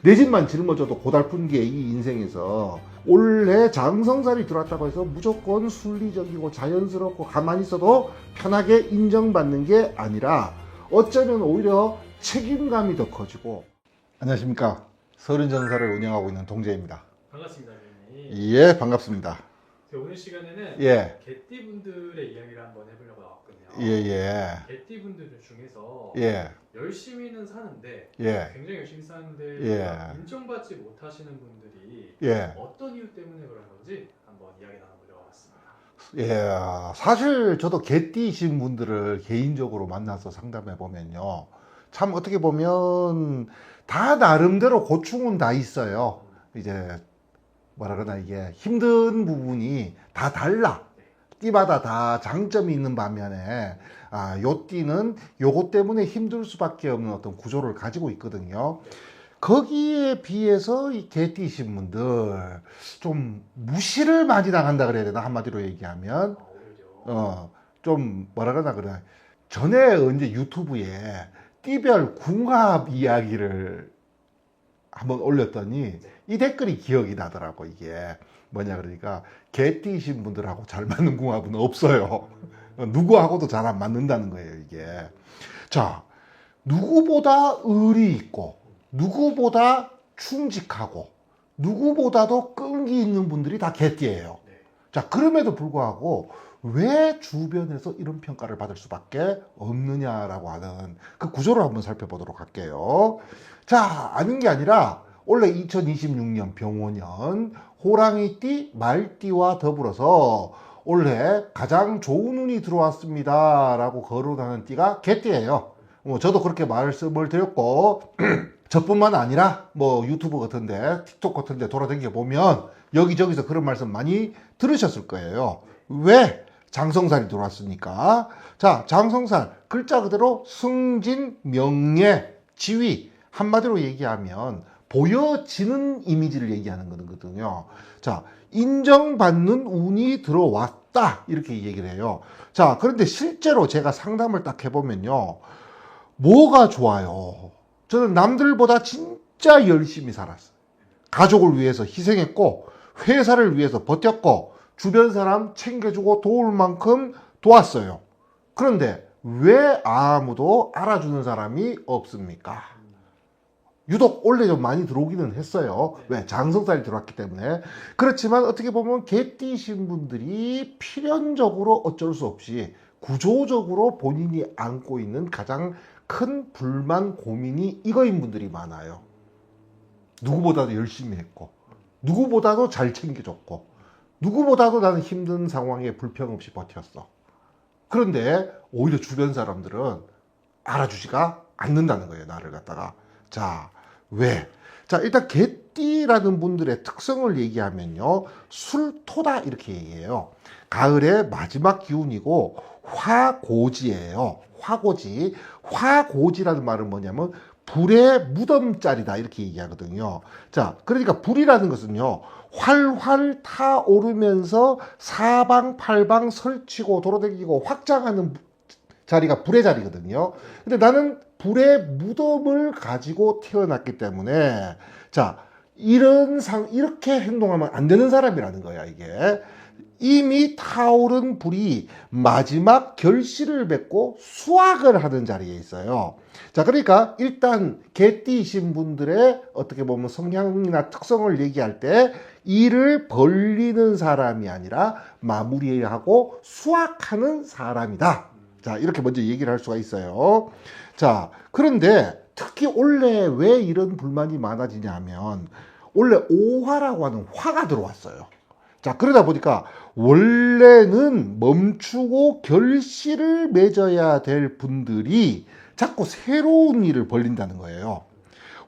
내 집만 짊어져도 고달픈 게 이 인생에서 원래 장성살이 들어왔다고 해서 무조건 순리적이고 자연스럽고 가만히 있어도 편하게 인정받는 게 아니라 어쩌면 오히려 책임감이 더 커지고. 안녕하십니까, 서른정사를 운영하고 있는 동재입니다. 반갑습니다, 선생님. 예, 반갑습니다. 오늘 시간에는 예. 개띠분들의 이야기를 한번 해보려고 나왔거든요. 예. 개띠분들 중에서 예. 열심히는 사는데 예. 굉장히 열심히 사는데 예. 인정받지 못하시는 분들이 예. 어떤 이유 때문에 그런 건지 한번 이야기 나눠보려고 왔습니다. 예, 사실 저도 개띠이신 분들을 개인적으로 만나서 상담해 보면요, 참 어떻게 보면 다 나름대로 고충은 다 있어요. 이제 뭐라 그러나, 이게 힘든 부분이 다 달라. 띠마다 다 장점이 있는 반면에 요 띠는 요것 때문에 힘들 수밖에 없는 어떤 구조를 가지고 있거든요. 거기에 비해서 이 개띠이신 분들 좀 무시를 많이 당한다 그래야 되나, 한마디로 얘기하면. 좀 뭐라 그러나 전에 언제 유튜브에 띠별 궁합 이야기를 한번 올렸더니 이 댓글이 기억이 나더라고. 이게 뭐냐 그러니까, 개띠이신 분들하고 잘 맞는 궁합은 없어요. 누구하고도 잘 안 맞는다는 거예요, 이게. 자, 누구보다 의리 있고 누구보다 충직하고 누구보다도 끈기 있는 분들이 다 개띠예요. 자, 그럼에도 불구하고 왜 주변에서 이런 평가를 받을 수밖에 없느냐라고 하는 그 구조를 한번 살펴보도록 할게요. 자, 아닌 게 아니라 원래 2026년 병호년 호랑이띠, 말띠와 더불어서 올해 가장 좋은 운이 들어왔습니다 라고 거론하는 띠가 개띠예요. 저도 그렇게 말씀을 드렸고 저뿐만 아니라 뭐 유튜브 같은데, 틱톡 같은데 돌아다니게 보면 여기저기서 그런 말씀 많이 들으셨을 거예요. 왜? 장성살이 들어왔으니까. 자, 장성살 글자 그대로 승진, 명예, 지위, 한마디로 얘기하면 보여지는 이미지를 얘기하는 거거든요. 자, 인정받는 운이 들어왔다 이렇게 얘기를 해요. 자, 그런데 실제로 제가 상담을 딱 해보면요, 뭐가 좋아요? 저는 남들보다 진짜 열심히 살았어요. 가족을 위해서 희생했고, 회사를 위해서 버텼고, 주변 사람 챙겨주고 도울 만큼 도왔어요. 그런데 왜 아무도 알아주는 사람이 없습니까? 유독 원래 좀 많이 들어오기는 했어요. 왜? 장성살이 들어왔기 때문에. 그렇지만 어떻게 보면 개띠신 분들이 필연적으로 어쩔 수 없이 구조적으로 본인이 안고 있는 가장 큰 불만, 고민이 이거인 분들이 많아요. 누구보다도 열심히 했고, 누구보다도 잘 챙겨줬고, 누구보다도 나는 힘든 상황에 불평 없이 버텼어. 그런데 오히려 주변 사람들은 알아주지가 않는다는 거예요, 나를 갖다가. 자, 왜? 자, 일단 개띠라는 분들의 특성을 얘기하면요, 술토다 이렇게 얘기해요. 가을의 마지막 기운이고 화고지예요. 화고지. 화고지라는 말은 뭐냐면 불의 무덤자리다 이렇게 얘기하거든요. 자, 그러니까 불이라는 것은요, 활활 타오르면서 사방팔방 설치고 돌아다니고 확장하는 자리가 불의 자리거든요. 근데 나는 불의 무덤을 가지고 태어났기 때문에, 자, 이렇게 행동하면 안 되는 사람이라는 거야, 이게. 이미 타오른 불이 마지막 결실을 맺고 수확을 하는 자리에 있어요. 자, 그러니까 일단 개띠이신 분들의 어떻게 보면 성향이나 특성을 얘기할 때 일을 벌리는 사람이 아니라 마무리하고 수확하는 사람이다. 자, 이렇게 먼저 얘기를 할 수가 있어요. 자, 그런데 특히 올해 왜 이런 불만이 많아지냐 하면, 원래 오화라고 하는 화가 들어왔어요. 자, 그러다 보니까 원래는 멈추고 결실을 맺어야 될 분들이 자꾸 새로운 일을 벌린다는 거예요.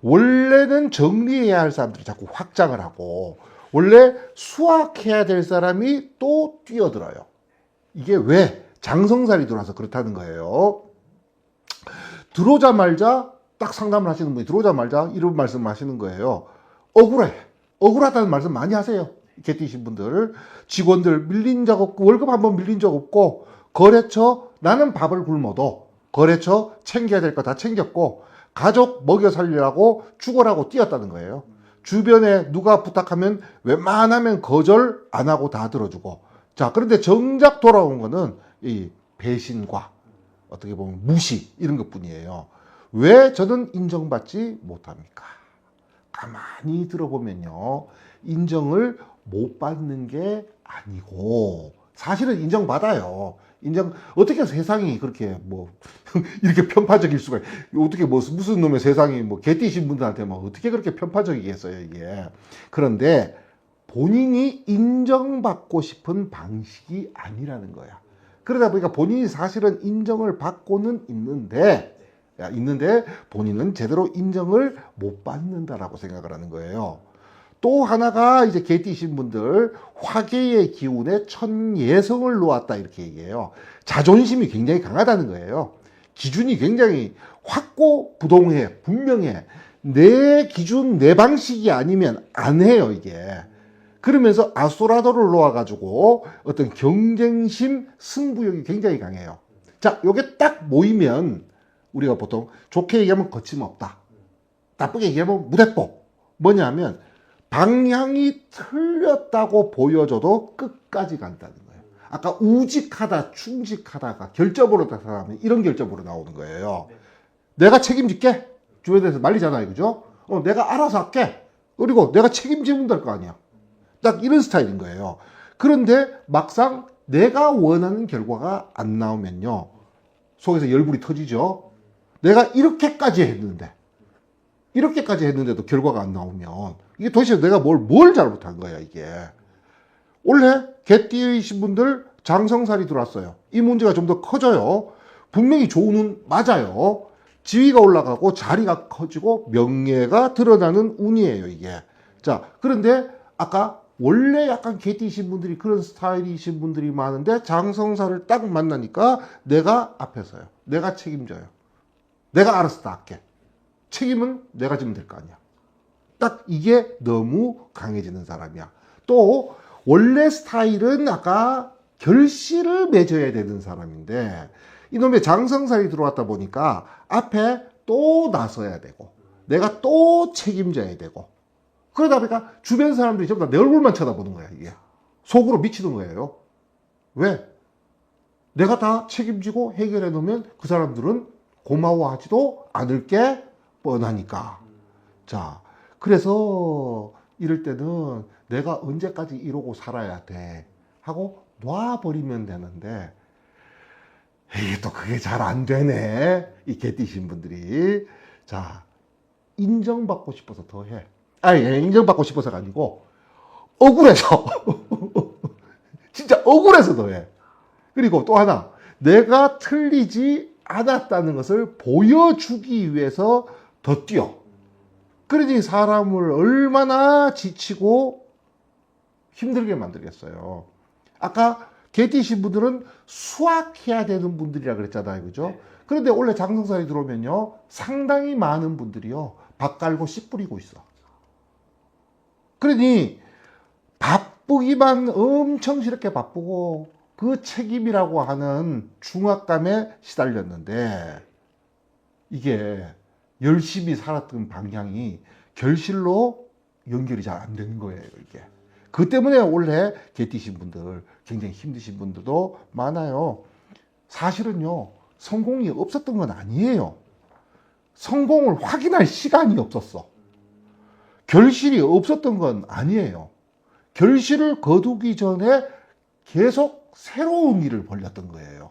원래는 정리해야 할 사람들이 자꾸 확장을 하고, 원래 수확해야 될 사람이 또 뛰어들어요. 이게 왜? 장성살이 들어와서 그렇다는 거예요. 들어오자마자 딱 상담을 하시는 분이 들어오자마자 이런 말씀을 하시는 거예요. 억울해. 억울하다는 말씀 많이 하세요. 개띠신 분들. 직원들 밀린 적 없고, 월급 한번 밀린 적 없고, 거래처 나는 밥을 굶어도 거래처 챙겨야 될 거 다 챙겼고, 가족 먹여 살리라고 죽어라고 뛰었다는 거예요. 주변에 누가 부탁하면 웬만하면 거절 안 하고 다 들어주고. 자, 그런데 정작 돌아온 거는 이 배신과 어떻게 보면 무시 이런 것뿐이에요. 왜 저는 인정받지 못합니까? 가만히 들어보면요, 인정을 못 받는 게 아니고 사실은 인정받아요. 어떻게 세상이 그렇게 이렇게 편파적일 수가, 어떻게 무슨 놈의 세상이 개띠신 분들한테 어떻게 그렇게 편파적이겠어요, 이게. 그런데 본인이 인정받고 싶은 방식이 아니라는 거야. 그러다 보니까 본인이 사실은 인정을 받고는 있는데 본인은 제대로 인정을 못 받는다라고 생각을 하는 거예요. 또 하나가 이제 개띠신 분들, 화계의 기운에 천예성을 놓았다 이렇게 얘기해요. 자존심이 굉장히 강하다는 거예요. 기준이 굉장히 확고부동해, 분명해. 내 기준, 내 방식이 아니면 안 해요, 이게. 그러면서 아수라도를 놓아가지고 어떤 경쟁심, 승부욕이 굉장히 강해요. 자, 요게 딱 모이면 우리가 보통 좋게 얘기하면 거침없다, 나쁘게 얘기하면 무대뽀. 뭐냐면 방향이 틀렸다고 보여줘도 끝까지 간다는 거예요. 아까 우직하다, 충직하다가 결점으로 나타나면 이런 결점으로 나오는 거예요. 내가 책임질게. 주변에서 말리잖아요, 그죠? 내가 알아서 할게. 그리고 내가 책임지면 될 거 아니야. 딱 이런 스타일인 거예요. 그런데 막상 내가 원하는 결과가 안 나오면요, 속에서 열불이 터지죠. 내가 이렇게까지 했는데도 결과가 안 나오면 이게 도대체 내가 뭘 잘못한 거야, 이게. 원래 개띠이신 분들 장성살이 들어왔어요. 이 문제가 좀 더 커져요. 분명히 좋은 운 맞아요. 지위가 올라가고 자리가 커지고 명예가 드러나는 운이에요, 이게. 자, 그런데 아까 원래 약간 개띠이신 분들이 그런 스타일이신 분들이 많은데 장성살을 딱 만나니까 내가 앞에서요. 내가 책임져요. 내가 알아서 다 할게. 책임은 내가 지면 될 거 아니야. 딱 이게 너무 강해지는 사람이야. 또 원래 스타일은 아까 결실을 맺어야 되는 사람인데 이놈의 장성살이 들어왔다 보니까 앞에 또 나서야 되고 내가 또 책임져야 되고, 그러다 보니까 주변 사람들이 전부 다 내 얼굴만 쳐다보는 거야, 이게. 속으로 미치는 거예요. 왜? 내가 다 책임지고 해결해 놓으면 그 사람들은 고마워하지도 않을 게 뻔하니까. 자, 그래서 이럴 때는 내가 언제까지 이러고 살아야 돼 하고 놔버리면 되는데, 에이, 또 그게 잘 안 되네, 이 개띠신 분들이. 자, 인정받고 싶어서 더 해. 아니, 인정받고 싶어서가 아니고 억울해서 진짜 억울해서 더 해. 그리고 또 하나, 내가 틀리지 않았다는 것을 보여주기 위해서 더 뛰어. 그러니 사람을 얼마나 지치고 힘들게 만들겠어요. 아까 개띠신 분들은 수학해야 되는 분들이라 그랬잖아요, 그죠? 그런데 원래 장성살이 들어오면요, 상당히 많은 분들이요, 밥 깔고 씨 뿌리고 있어. 그러니 바쁘기만 엄청 싫게 바쁘고 그 책임이라고 하는 중압감에 시달렸는데 이게 열심히 살았던 방향이 결실로 연결이 잘 안 되는 거예요, 이게. 그 때문에 원래 개띠신 분들 굉장히 힘드신 분들도 많아요. 사실은요, 성공이 없었던 건 아니에요. 성공을 확인할 시간이 없었어. 결실이 없었던 건 아니에요. 결실을 거두기 전에 계속 새로운 일을 벌렸던 거예요.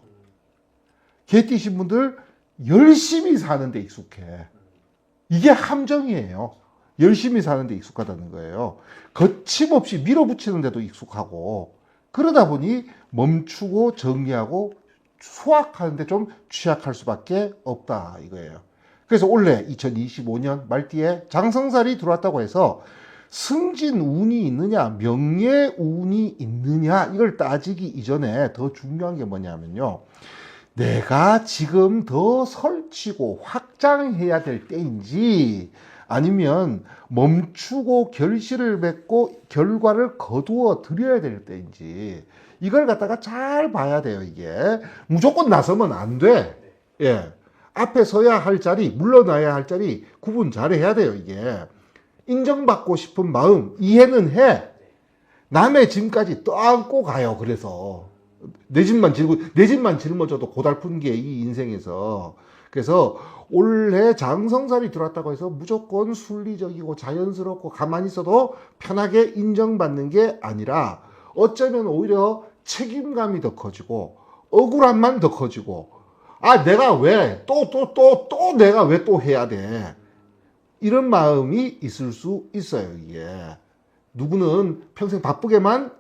개띠신 분들 열심히 사는 데 익숙해. 이게 함정이에요. 열심히 사는 데 익숙하다는 거예요. 거침없이 밀어붙이는 데도 익숙하고, 그러다 보니 멈추고 정리하고 수확하는 데 좀 취약할 수밖에 없다, 이거예요. 그래서 원래 2025년 말띠에 장성살이 들어왔다고 해서 승진 운이 있느냐, 명예 운이 있느냐, 이걸 따지기 이전에 더 중요한 게 뭐냐면요, 내가 지금 더 설치고 확장해야 될 때인지 아니면 멈추고 결실을 맺고 결과를 거두어 드려야 될 때인지, 이걸 갖다가 잘 봐야 돼요, 이게. 무조건 나서면 안 돼. 예. 앞에 서야 할 자리, 물러나야 할 자리 구분 잘해야 돼요, 이게. 인정받고 싶은 마음 이해는 해. 남의 짐까지 떠안고 가요. 그래서 내 집만 짊어져도 고달픈 게 이 인생에서. 그래서 올해 장성살이 들어왔다고 해서 무조건 순리적이고 자연스럽고 가만히 있어도 편하게 인정받는 게 아니라 어쩌면 오히려 책임감이 더 커지고 억울함만 더 커지고, 아 내가 왜 또 내가 왜 또 해야 돼, 이런 마음이 있을 수 있어요. 이게 누구는 평생 바쁘게만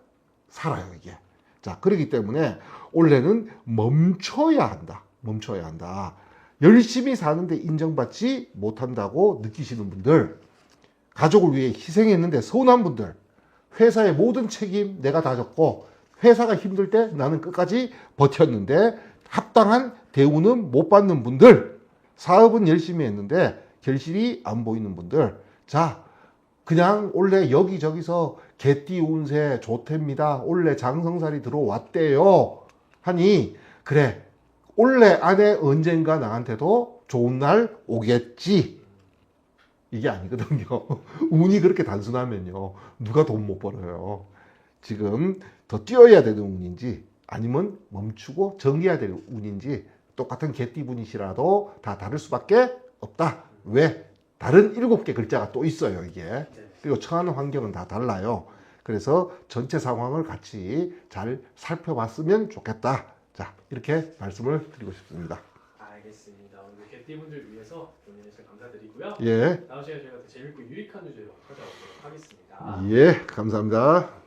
살아요, 이게. 자, 그렇기 때문에 올해는 멈춰야 한다. 열심히 사는데 인정받지 못한다고 느끼시는 분들, 가족을 위해 희생했는데 서운한 분들, 회사의 모든 책임 내가 다 졌고 회사가 힘들 때 나는 끝까지 버텼는데 합당한 대우는 못 받는 분들, 사업은 열심히 했는데 결실이 안 보이는 분들, 자, 그냥 올해 여기저기서 개띠 운세 좋답니다, 올해 장성살이 들어왔대요 하니, 그래 올해 안에 언젠가 나한테도 좋은 날 오겠지, 이게 아니거든요. 운이 그렇게 단순하면요 누가 돈 못 벌어요. 지금 더 뛰어야 되는 운인지 아니면 멈추고 정해야 될 운인지 똑같은 개띠분이시라도 다 다를 수밖에 없다. 왜? 다른 7개 글자가 또 있어요, 이게. 그리고 처하는 환경은 다 달라요. 그래서 전체 상황을 같이 잘 살펴봤으면 좋겠다. 자, 이렇게 말씀을 드리고 싶습니다. 알겠습니다. 오늘 개띠분들 위해서 본인의 시간 감사드리고요. 예, 다음 시간에 저희가 더 재밌고 유익한 주제로 찾아오도록 하겠습니다. 예, 감사합니다.